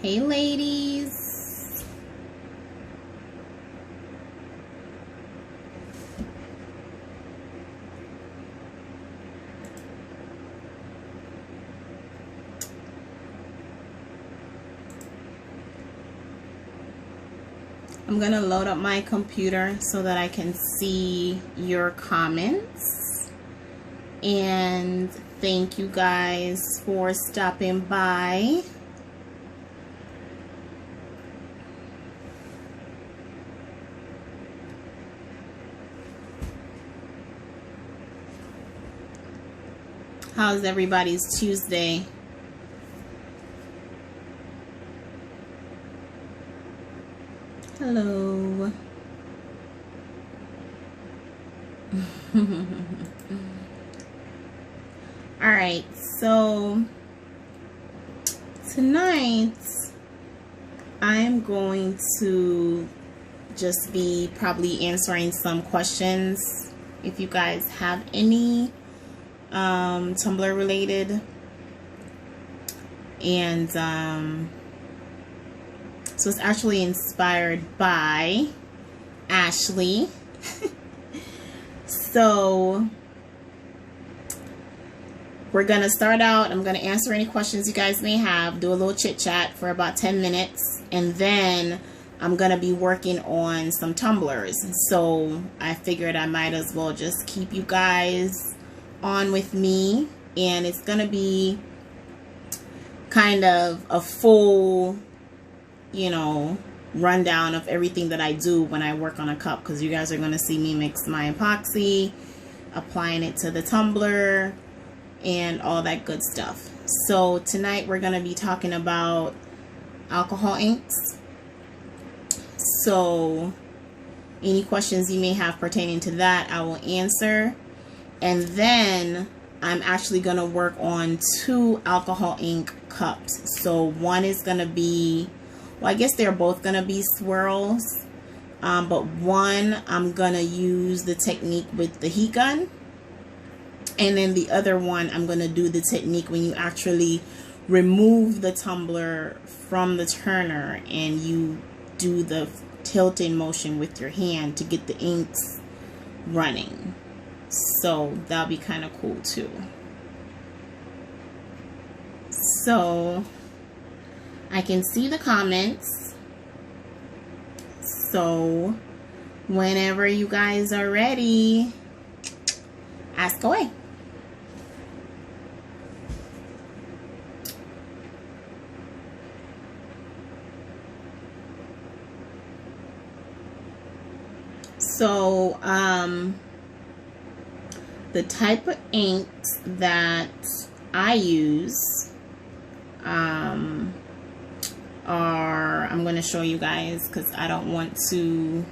Hey ladies. I'm gonna load up my computer so that I can see your comments. And thank you guys for stopping by. How's everybody's Tuesday? Hello. All right, so tonight I'm going to just be probably answering some questions if you guys have any Tumbler related, and so it's actually inspired by Ashley. So we're gonna start out. I'm gonna answer any questions you guys may have, do a little chit chat for about 10 minutes, and then I'm gonna be working on some tumblers. So I figured I might as well just keep you guys on with me, and it's gonna be kind of a full, you know, rundown of everything that I do when I work on a cup, because you guys are gonna see me mix my epoxy, applying it to the tumbler, and all that good stuff. So tonight we're gonna be talking about alcohol inks. So any questions you may have pertaining to that, I will answer. And then I'm actually going to work on 2 alcohol ink cups. So one is going to be, well, I guess they're both going to be swirls. But one, I'm going to use the technique with the heat gun. And then the other one, I'm going to do the technique when you actually remove the tumbler from the turner and you do the tilting motion with your hand to get the inks running. So that'll be kind of cool too. So I can see the comments. So whenever you guys are ready, ask away. So the type of inks that I use are, I'm going to show you guys because I don't want to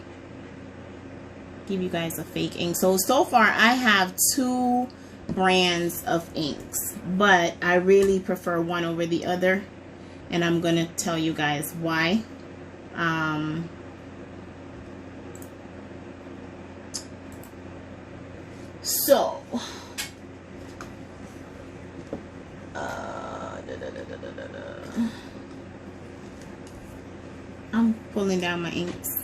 give you guys a fake ink. So far I have 2 brands of inks, but I really prefer one over the other, and I'm going to tell you guys why. So, I'm pulling down my inks.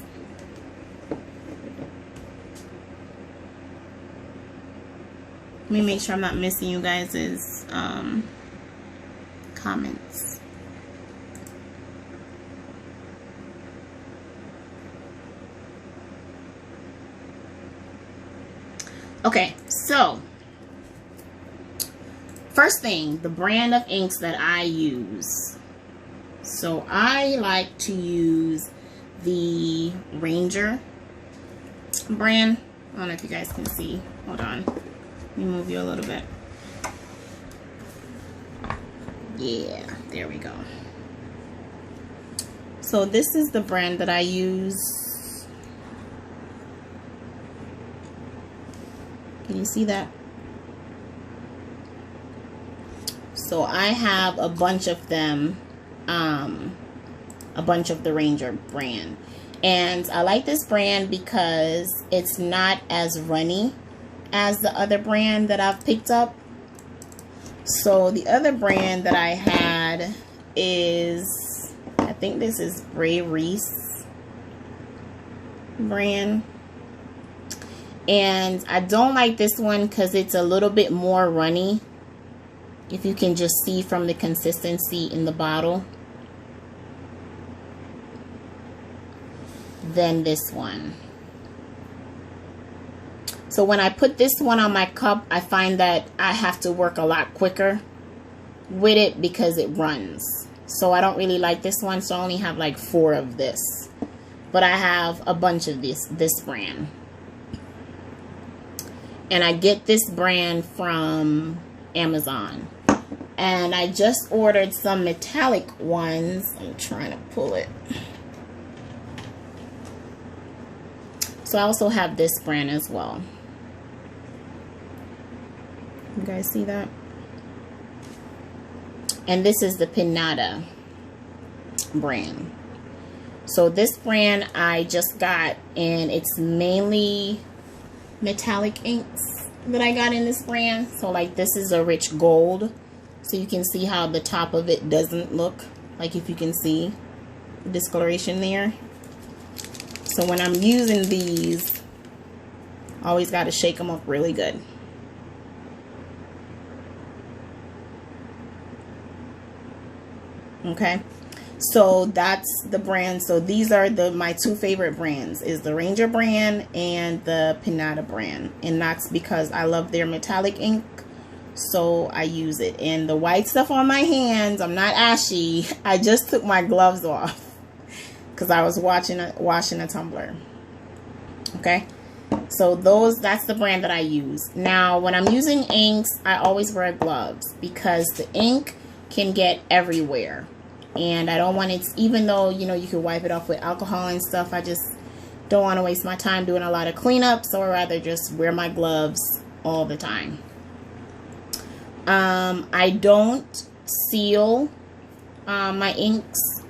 Let me make sure I'm not missing you guys' comments. Okay, so first thing, the brand of inks that I use. So I like to use the Ranger brand. I don't know if you guys can see. Hold on. Let me move you a little bit. Yeah, there we go. So this is the brand that I use. Can you see that? So I have a bunch of them, a bunch of the Ranger brand. And I like this brand because it's not as runny as the other brand that I've picked up. So the other brand that I had is think this is Bray Reese brand. And I don't like this one because it's a little bit more runny. If you can just see from the consistency in the bottle. Than this one. So when I put this one on my cup, I find that I have to work a lot quicker with it because it runs. So I don't really like this one. So I only have like 4 of this. But I have a bunch of this brand. And I get this brand from Amazon. And I just ordered some metallic ones. I'm trying to pull it. So I also have this brand as well. You guys see that? And this is the Pinata brand. So this brand I just got, and it's mainly metallic inks that I got in this brand. So like this is a rich gold. So you can see how the top of it doesn't look. Like if you can see the discoloration there. So when I'm using these, I always got to shake them up really good. Okay, so that's the brand. So these are my 2 favorite brands, is the Ranger brand and the Pinata brand. And that's because I love their metallic ink, so I use it. And the white stuff on my hands, I'm not ashy. I just took my gloves off because I was washing a tumbler. Okay, so that's the brand that I use. Now when I'm using inks, I always wear gloves because the ink can get everywhere. And I don't want it, even though, you know, you can wipe it off with alcohol and stuff, I just don't want to waste my time doing a lot of cleanup. So I'd rather just wear my gloves all the time. I don't seal my inks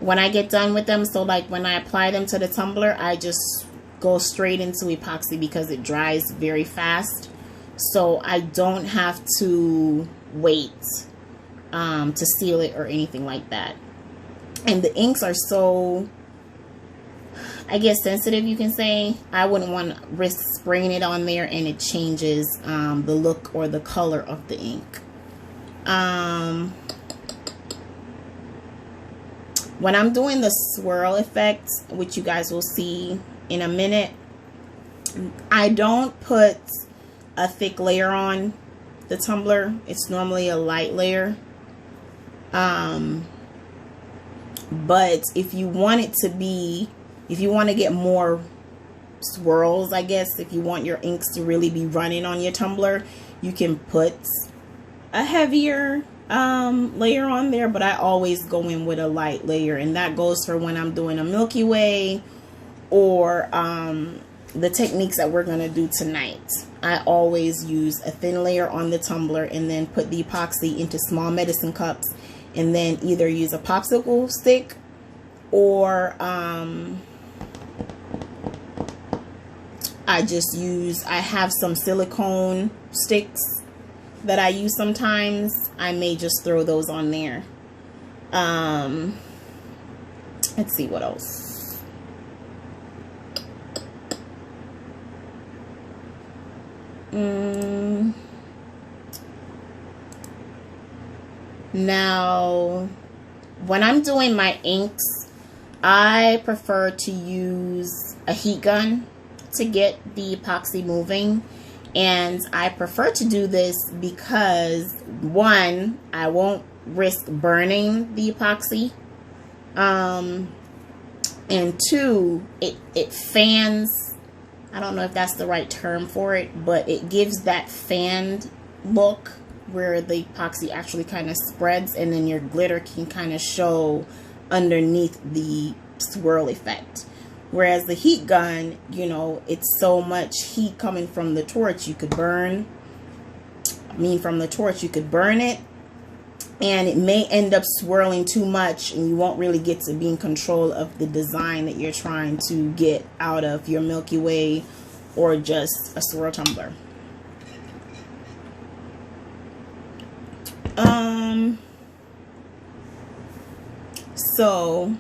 when I get done with them. So like when I apply them to the tumbler, I just go straight into epoxy because it dries very fast. So I don't have to wait to seal it or anything like that. And the inks are so, I guess, sensitive, you can say. I wouldn't want to risk spraying it on there and it changes the look or the color of the ink. When I'm doing the swirl effect, which you guys will see in a minute, I don't put a thick layer on the tumbler. It's normally a light layer. But if you want it to be, if you want to get more swirls, I guess, if you want your inks to really be running on your tumbler, you can put a heavier layer on there, but I always go in with a light layer, and that goes for when I'm doing a Milky Way or the techniques that we're going to do tonight. I always use a thin layer on the tumbler and then put the epoxy into small medicine cups, and then either use a popsicle stick or I have some silicone sticks that I use sometimes. I may just throw those on there. Let's see what else. Now, when I'm doing my inks, I prefer to use a heat gun to get the epoxy moving. And I prefer to do this because, one, I won't risk burning the epoxy. And two, it fans. I don't know if that's the right term for it, but it gives that fanned look where the epoxy actually kind of spreads, and then your glitter can kind of show underneath the swirl effect. Whereas the heat gun, you know, it's so much heat coming from the torch, you could burn. From the torch, you could burn it, and it may end up swirling too much, and you won't really get to be in control of the design that you're trying to get out of your Milky Way or just a swirl tumbler. So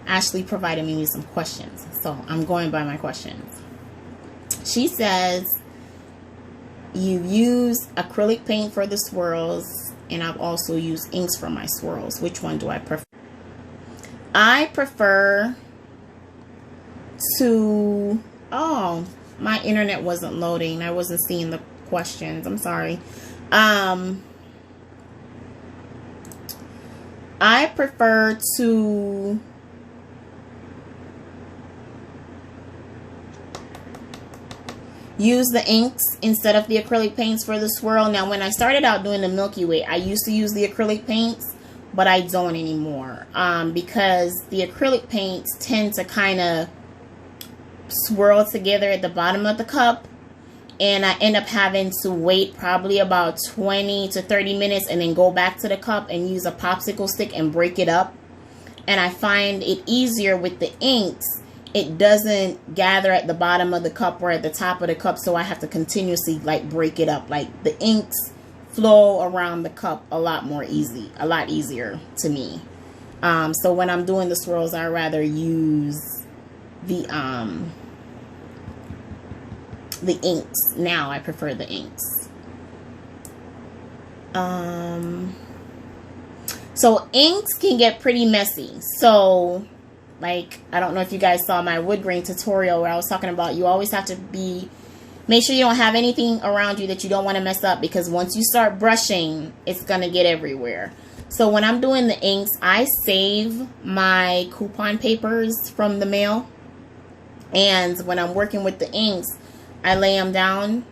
Ashley provided me with some questions, so I'm going by my questions. She says, you use acrylic paint for the swirls, and I've also used inks for my swirls. Which one do I prefer? I prefer to... Oh, my internet wasn't loading. I wasn't seeing the questions. I'm sorry. I prefer to use the inks instead of the acrylic paints for the swirl. Now, when I started out doing the Milky Way, I used to use the acrylic paints, but I don't anymore, because the acrylic paints tend to kind of swirl together at the bottom of the cup, and I end up having to wait probably about 20 to 30 minutes and then go back to the cup and use a popsicle stick and break it up. And I find it easier with the inks. It doesn't gather at the bottom of the cup or at the top of the cup, so I have to continuously like break it up. Like the inks flow around the cup a lot easier to me. So when I'm doing the swirls, I rather use the inks. Now I prefer the inks. So inks can get pretty messy. So like, I don't know if you guys saw my wood grain tutorial where I was talking about you always have to make sure you don't have anything around you that you don't want to mess up, because once you start brushing, it's going to get everywhere. So when I'm doing the inks, I save my coupon papers from the mail. And when I'm working with the inks, I lay them down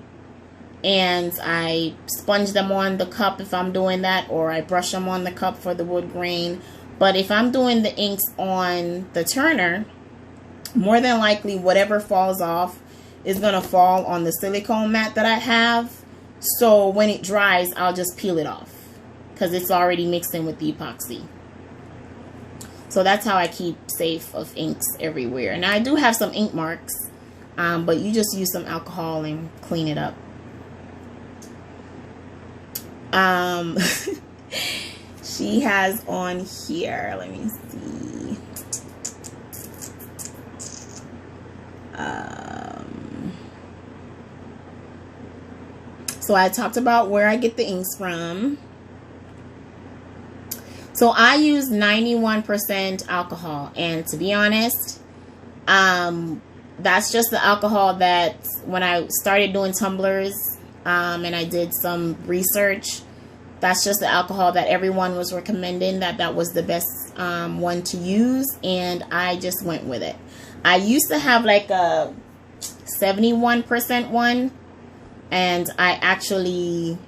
and I sponge them on the cup if I'm doing that, or I brush them on the cup for the wood grain. But if I'm doing the inks on the turner, more than likely whatever falls off is going to fall on the silicone mat that I have. So when it dries, I'll just peel it off because it's already mixed in with the epoxy. So that's how I keep safe of inks everywhere. Now I do have some ink marks, but you just use some alcohol and clean it up. She has on here, let me see. So I talked about where I get the inks from. So I use 91% alcohol, and to be honest, that's just the alcohol that when I started doing tumblers, and I did some research, that's just the alcohol that everyone was recommending, that was the best one to use, and I just went with it. I used to have like a 71% one, and I actually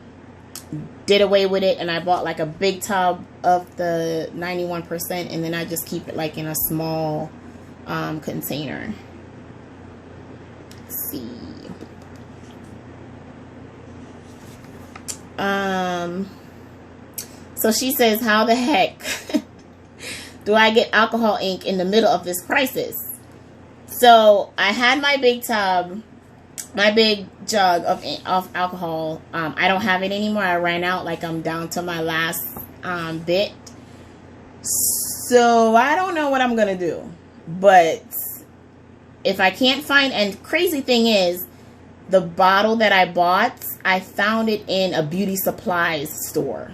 did away with it, and I bought like a big tub of the 91%, and then I just keep it like in a small container. Let's see. So she says, how the heck do I get alcohol ink in the middle of this crisis? So I had my big tub, my big jug of alcohol. I don't have it anymore. I ran out, like I'm down to my last bit. So I don't know what I'm going to do. But if I can't find, and crazy thing is, the bottle that I bought, I found it in a beauty supplies store.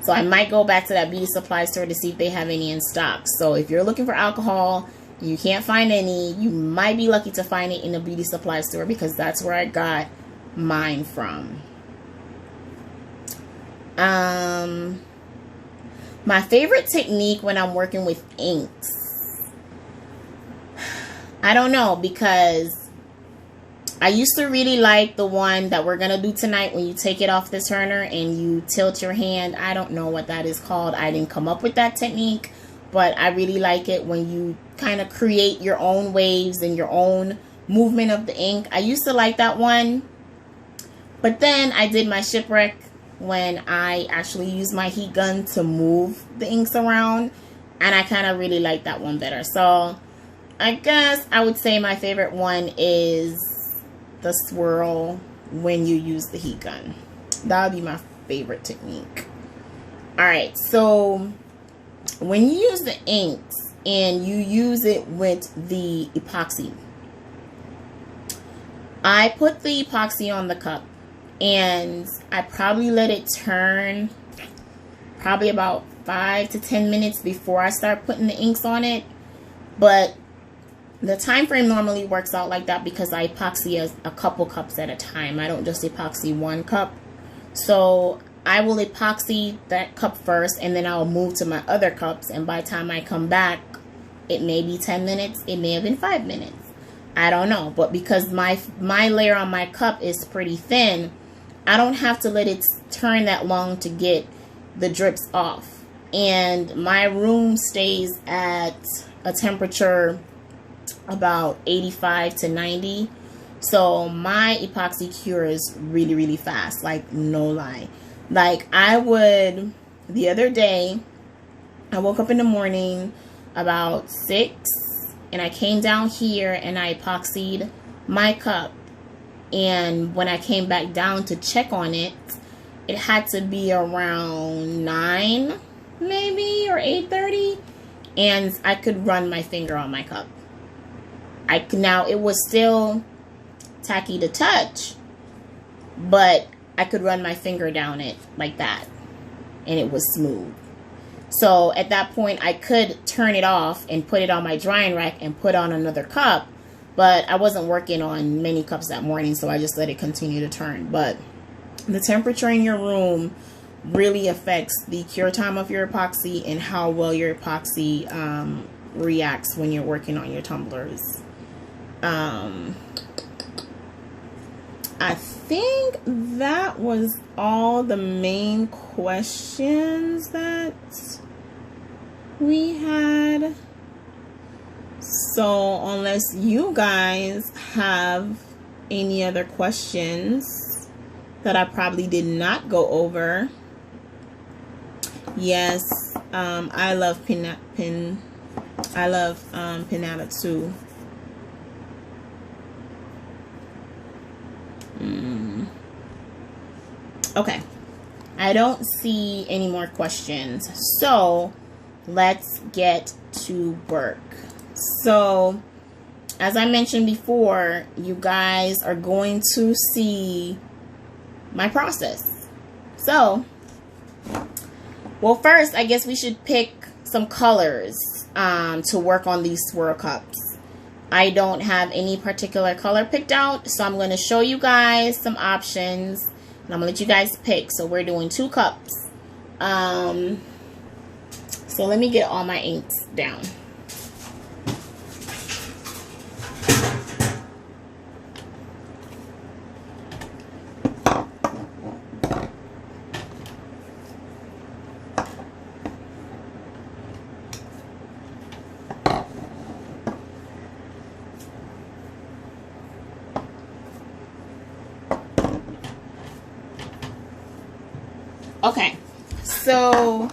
So I might go back to that beauty supply store to see if they have any in stock. So if you're looking for alcohol, you can't find any, you might be lucky to find it in a beauty supply store, because that's where I got mine from. My favorite technique when I'm working with inks, I don't know, because I used to really like the one that we're going to do tonight when you take it off the turner and you tilt your hand. I don't know what that is called. I didn't come up with that technique, but I really like it when you kind of create your own waves and your own movement of the ink. I used to like that one, but then I did my shipwreck when I actually used my heat gun to move the inks around, and I kind of really like that one better. So I guess I would say my favorite one is the swirl when you use the heat gun. That would be my favorite technique. Alright, so when you use the inks and you use it with the epoxy, I put the epoxy on the cup and I probably let it turn probably about 5 to 10 minutes before I start putting the inks on it. But the time frame normally works out like that because I epoxy a couple cups at a time. I don't just epoxy one cup. So I will epoxy that cup first and then I'll move to my other cups, and by the time I come back, it may be 10 minutes, it may have been 5 minutes. I don't know, but because my layer on my cup is pretty thin, I don't have to let it turn that long to get the drips off. And my room stays at a temperature about 85 to 90. So my epoxy cures really, really fast, like no lie. Like the other day, I woke up in the morning about 6 and I came down here and I epoxied my cup. And when I came back down to check on it, it had to be around 9 maybe or 8:30, and I could run my finger on my cup. Now it was still tacky to touch, but I could run my finger down it like that and it was smooth. So at that point I could turn it off and put it on my drying rack and put on another cup, but I wasn't working on many cups that morning, so I just let it continue to turn. But the temperature in your room really affects the cure time of your epoxy and how well your epoxy reacts when you're working on your tumblers. I think that was all the main questions that we had. So unless you guys have any other questions that I probably did not go over. Yes, I love pinata too. Okay, I don't see any more questions, so let's get to work. So as I mentioned before, you guys are going to see my process. So, well, first I guess we should pick some colors to work on these swirl cups. I don't have any particular color picked out, so I'm going to show you guys some options and I'm going to let you guys pick. So we're doing 2 cups. So let me get all my inks down. Okay, so